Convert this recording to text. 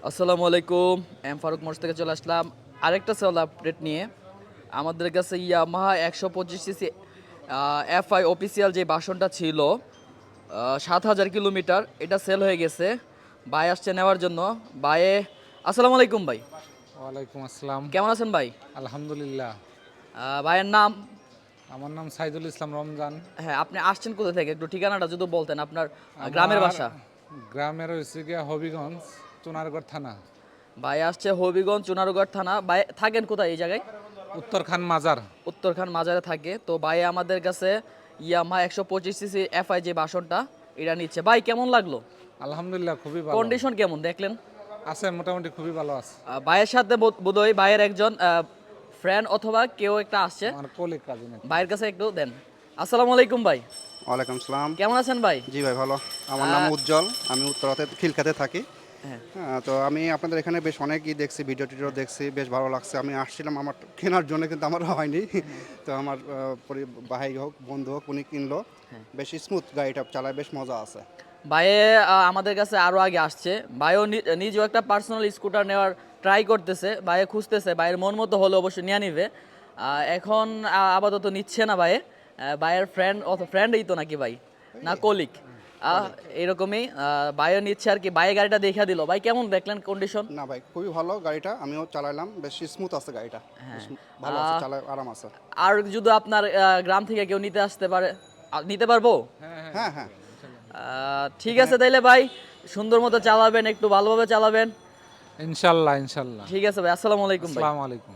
আসসালামু আলাইকুম। ফারুক মোটরস থেকে চলে আসলাম আরেকটা সেল আপডেট নিয়ে। আমাদের কাছে ইয়ামাহা 125 সিসি এফআই অফিসিয়াল যে বাসনটা ছিল 7,000 কিলোমিটার, এটা সেল হয়ে গেছে। ভাই আসছে নেওয়ার জন্য। ভাইয়ে আসসালামু আলাইকুম ভাই, ওয়ালাইকুম আসসালাম। কেমন আছেন ভাই? আলহামদুলিল্লাহ। ভাইয়ের নাম? আমার নাম সাইদুল ইসলাম রমজান। হ্যাঁ, আপনি আসছেন কোথা থেকে একটু ঠিকানাটা যদি বলতেন, আপনার গ্রামের আমার বাসা। গ্রামের হয়েছে গিয়া হবিগঞ্জ, চুনারগড় থানা, ভাই আসছে হবিগঞ্জ চুনারুঘাট থানা। ভাই থাকেন কোথায় এই জায়গায়? উত্তরখান মাজার। উত্তরখান মাজারে থাকে। তো ভাই আমাদের কাছে ইয়ামাহা 125 সিসি এফআই যে বাসনটা এটা নিচ্ছে। ভাই কেমন লাগলো? আলহামদুলিল্লাহ, খুবই ভালো কন্ডিশন কেমন দেখলেন? আছে, মোটামুটি খুবই ভালো আছে। ভাইয়ের সাথে বোধহয় ভাইয়ের একজন ফ্রেন্ড অথবা কেউ একটা আসছে। আমার কলিগ কাজিন। ভাইয়ের কাছে একটু দেন। আসসালামু আলাইকুম ভাই, ওয়ালাইকুম সালাম। কেমন আছেন ভাই? জি ভাই, ভালো। আমার নাম উজ্জ্বল, আমি উত্তরাতে খিলখাতে থাকি। হ্যাঁ। তো আমি আপনাদের এখানে বেশ অনেকই দেখছি, ভিডিও টিডিও দেখছি, বেশ ভালো লাগছে। আমি আসছিলাম আমার কেনার জন্য, কিন্তু আমার হয়নি। তো আমার ভাই হোক বন্ধু হোক উনি কিনলো। বেশ স্মুথ, গাড়িটা চালায় বেশ মজা আছে। ভাইয়ে আমাদের কাছে আরো আগে আসছে। ভাইও নিজেও একটা পার্সোনাল স্কুটার নেওয়ার ট্রাই করতেছে। ভাইয়ে খুঁজতেছে, ভাইয়ের মন মতো হলে অবশ্যই নিয়ে নিবে। এখন আপাতত নিচ্ছে না ভাইয়ে। ভাইয়ের ফ্রেন্ড ফ্রেন্ডই তো নাকি ভাই, না কলিগ এরকমই। ভাইও নিচ্ছে আর কি। ভাইয়ের গাড়িটা দেখা দিল। ভাই কেমন দেখলেন কন্ডিশন? না ভাই, খুবই ভালো গাড়িটা, আমিও চালাইলাম, বেশ স্মুথ আছে গাড়িটা। বেশ ভালো আছে, চালায় আরাম আছে। আর যদি আপনার গ্রাম থেকে কেউ নিতে আসতে পারে, নিতে পারবো? হ্যাঁ হ্যাঁ। ঠিক আছে তাইলে ভাই, সুন্দর মতো চালাবেন, একটু ভালোভাবে চালাবেন। ইনশাল্লাহ ইনশাল্লাহ। ঠিক আছে ভাই, আসসালামু আলাইকুম ভাই। আসসালামু আলাইকুম।